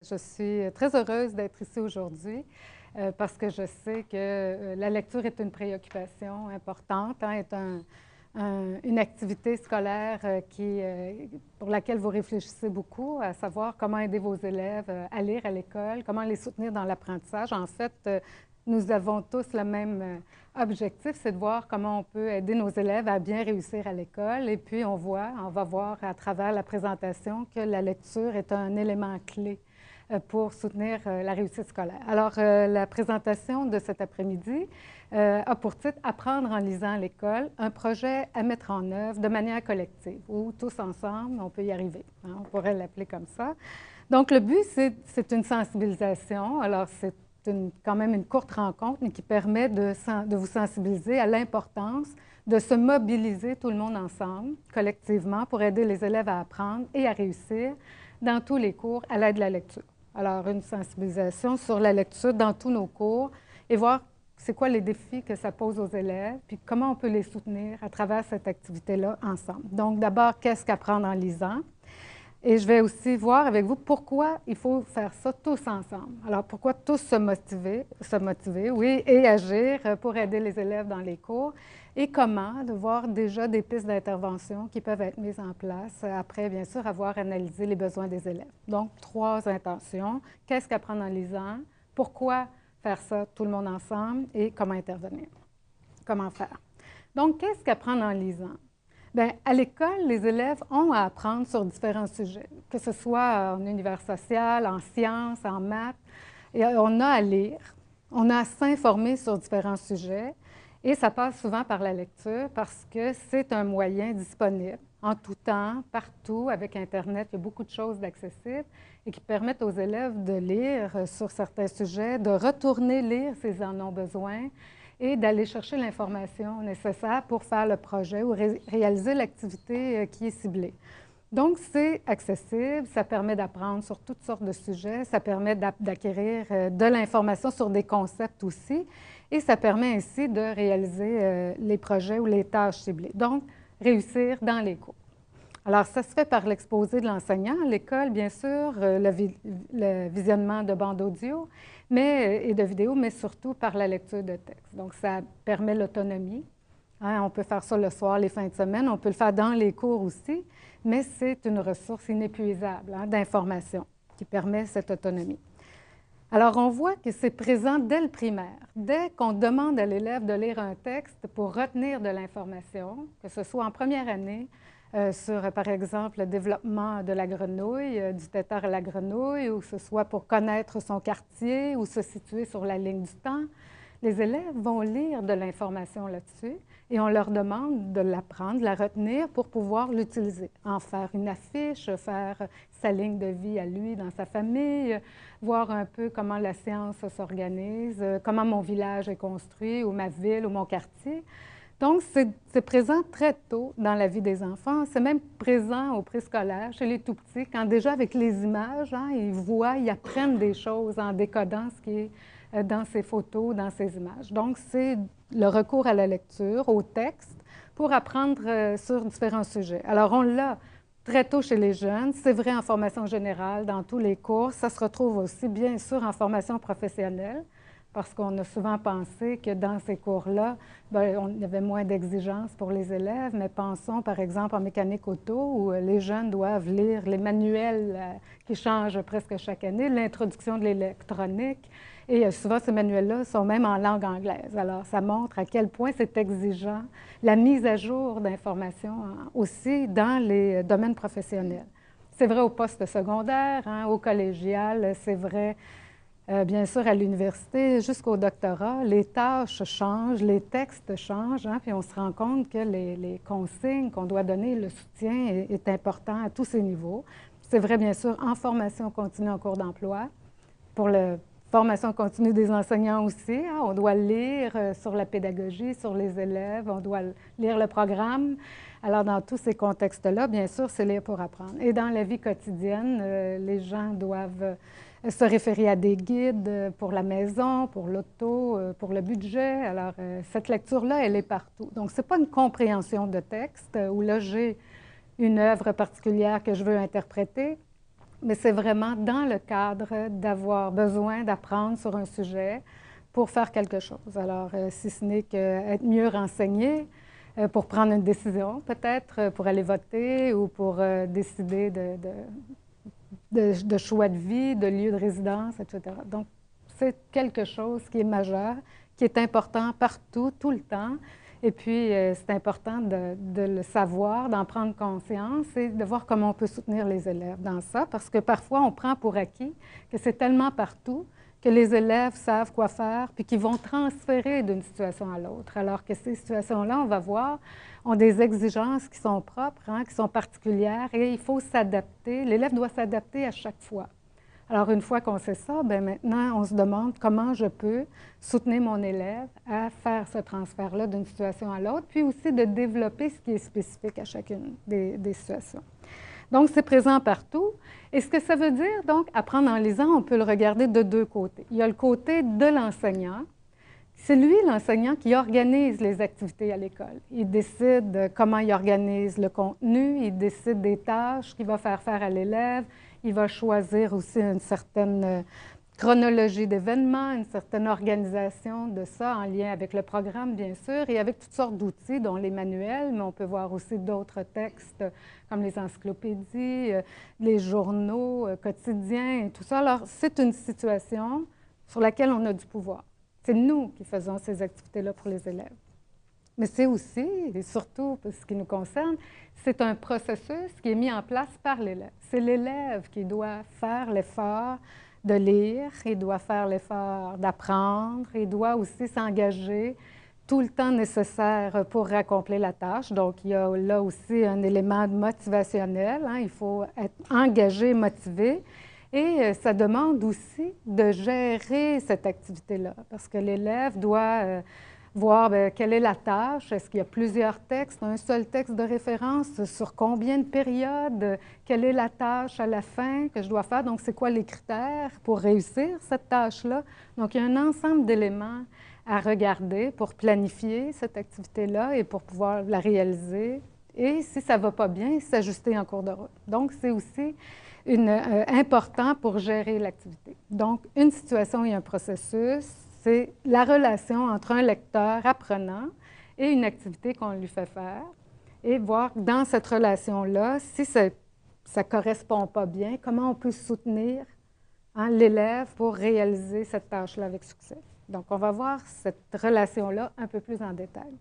Je suis très heureuse d'être ici aujourd'hui parce que je sais que la lecture est une préoccupation importante, est une activité scolaire pour laquelle vous réfléchissez beaucoup, à savoir comment aider vos élèves à lire à l'école, comment les soutenir dans l'apprentissage. En fait, nous avons tous le même objectif, c'est de voir comment on peut aider nos élèves à bien réussir à l'école. Et puis, on va voir à travers la présentation que la lecture est un élément clé pour soutenir la réussite scolaire. Alors, la présentation de cet après-midi a pour titre « Apprendre en lisant à l'école, un projet à mettre en œuvre de manière collective » ou « Tous ensemble, on peut y arriver ». On pourrait l'appeler comme ça. Donc, le but, c'est une sensibilisation. Alors, c'est quand même une courte rencontre, mais qui permet de vous sensibiliser à l'importance de se mobiliser tout le monde ensemble, collectivement, pour aider les élèves à apprendre et à réussir dans tous les cours à l'aide de la lecture. Alors, une sensibilisation sur la lecture dans tous nos cours et voir c'est quoi les défis que ça pose aux élèves, puis comment on peut les soutenir à travers cette activité-là ensemble. Donc, d'abord, qu'est-ce qu'apprendre en lisant? Et je vais aussi voir avec vous pourquoi il faut faire ça tous ensemble. Alors, pourquoi tous se motiver, oui, et agir pour aider les élèves dans les cours, et comment, de voir déjà des pistes d'intervention qui peuvent être mises en place après, bien sûr, avoir analysé les besoins des élèves. Donc, 3 intentions. Qu'est-ce qu'apprendre en lisant? Pourquoi faire ça tout le monde ensemble? Et comment intervenir? Comment faire? Donc, qu'est-ce qu'apprendre en lisant? Bien, à l'école, les élèves ont à apprendre sur différents sujets, que ce soit en univers social, en sciences, en maths. Et on a à lire, on a à s'informer sur différents sujets, et ça passe souvent par la lecture parce que c'est un moyen disponible en tout temps, partout, avec Internet. Il y a beaucoup de choses d'accessibles et qui permettent aux élèves de lire sur certains sujets, de retourner lire s'ils en ont besoin, et d'aller chercher l'information nécessaire pour faire le projet ou réaliser l'activité qui est ciblée. Donc, c'est accessible, ça permet d'apprendre sur toutes sortes de sujets, ça permet d'acquérir de l'information sur des concepts aussi, et ça permet ainsi de réaliser les projets ou les tâches ciblées. Donc, réussir dans les cours. Alors, ça se fait par l'exposé de l'enseignant à l'école, bien sûr, le visionnement de bandes audio et de vidéos, mais surtout par la lecture de texte. Donc, ça permet l'autonomie. On peut faire ça le soir, les fins de semaine. On peut le faire dans les cours aussi, mais c'est une ressource inépuisable d'information qui permet cette autonomie. Alors, on voit que c'est présent dès le primaire. Dès qu'on demande à l'élève de lire un texte pour retenir de l'information, que ce soit en première année, sur, par exemple, le développement de la grenouille, du tétard à la grenouille, ou que ce soit pour connaître son quartier ou se situer sur la ligne du temps. Les élèves vont lire de l'information là-dessus et on leur demande de l'apprendre, de la retenir pour pouvoir l'utiliser, en faire une affiche, faire sa ligne de vie à lui dans sa famille, voir un peu comment la science s'organise, comment mon village est construit, ou ma ville, ou mon quartier. Donc, c'est présent très tôt dans la vie des enfants. C'est même présent au préscolaire, chez les tout-petits, quand déjà avec les images, ils voient, ils apprennent des choses en décodant ce qui est dans ces photos, dans ces images. Donc, c'est le recours à la lecture, au texte, pour apprendre sur différents sujets. Alors, on l'a très tôt chez les jeunes. C'est vrai en formation générale, dans tous les cours. Ça se retrouve aussi, bien sûr, en formation professionnelle, parce qu'on a souvent pensé que dans ces cours-là, il y avait moins d'exigences pour les élèves, mais pensons par exemple en mécanique auto, où les jeunes doivent lire les manuels qui changent presque chaque année, l'introduction de l'électronique, et souvent ces manuels-là sont même en langue anglaise. Alors, ça montre à quel point c'est exigeant, la mise à jour d'informations aussi dans les domaines professionnels. C'est vrai au poste secondaire, au collégial, c'est vrai bien sûr, à l'université jusqu'au doctorat, les tâches changent, les textes changent, puis on se rend compte que les consignes qu'on doit donner, le soutien est important à tous ces niveaux. C'est vrai, bien sûr, en formation continue en cours d'emploi. Pour la formation continue des enseignants aussi, on doit lire sur la pédagogie, sur les élèves, on doit lire le programme. Alors, dans tous ces contextes-là, bien sûr, c'est lire pour apprendre. Et dans la vie quotidienne, les gens doivent se référer à des guides pour la maison, pour l'auto, pour le budget. Alors, cette lecture-là, elle est partout. Donc, ce n'est pas une compréhension de texte où là, j'ai une œuvre particulière que je veux interpréter, mais c'est vraiment dans le cadre d'avoir besoin d'apprendre sur un sujet pour faire quelque chose. Alors, si ce n'est qu'être mieux renseigné pour prendre une décision, peut-être, pour aller voter ou pour décider de choix de vie, de lieu de résidence, etc. Donc, c'est quelque chose qui est majeur, qui est important partout, tout le temps. Et puis, c'est important de le savoir, d'en prendre conscience et de voir comment on peut soutenir les élèves dans ça, parce que parfois, on prend pour acquis que c'est tellement partout que les élèves savent quoi faire, puis qu'ils vont transférer d'une situation à l'autre. Alors que ces situations-là, on va voir, ont des exigences qui sont propres, hein, qui sont particulières, et il faut s'adapter. L'élève doit s'adapter à chaque fois. Alors, une fois qu'on sait ça, bien maintenant, on se demande comment je peux soutenir mon élève à faire ce transfert-là d'une situation à l'autre, puis aussi de développer ce qui est spécifique à chacune des situations. Donc, c'est présent partout. Et ce que ça veut dire, donc, apprendre en lisant, on peut le regarder de deux côtés. Il y a le côté de l'enseignant. C'est lui, l'enseignant, qui organise les activités à l'école. Il décide comment il organise le contenu, il décide des tâches qu'il va faire à l'élève, il va choisir aussi une certaine chronologie d'événements, une certaine organisation de ça en lien avec le programme, bien sûr, et avec toutes sortes d'outils, dont les manuels, mais on peut voir aussi d'autres textes comme les encyclopédies, les journaux quotidiens et tout ça. Alors, c'est une situation sur laquelle on a du pouvoir. C'est nous qui faisons ces activités-là pour les élèves. Mais c'est aussi, et surtout pour ce qui nous concerne, c'est un processus qui est mis en place par l'élève. C'est l'élève qui doit faire l'effort de lire, il doit faire l'effort d'apprendre, il doit aussi s'engager tout le temps nécessaire pour accomplir la tâche. Donc, il y a là aussi un élément motivationnel, hein, il faut être engagé, motivé. Et ça demande aussi de gérer cette activité-là, parce que l'élève doit voir bien, quelle est la tâche, est-ce qu'il y a plusieurs textes, un seul texte de référence, sur combien de périodes, quelle est la tâche à la fin que je dois faire, donc c'est quoi les critères pour réussir cette tâche-là. Donc, il y a un ensemble d'éléments à regarder pour planifier cette activité-là et pour pouvoir la réaliser. Et si ça ne va pas bien, s'ajuster en cours de route. Donc, c'est aussi important pour gérer l'activité. Donc, une situation et un processus, c'est la relation entre un lecteur apprenant et une activité qu'on lui fait faire et voir dans cette relation-là, si ça ne correspond pas bien, comment on peut soutenir l'élève pour réaliser cette tâche-là avec succès. Donc, on va voir cette relation-là un peu plus en détail.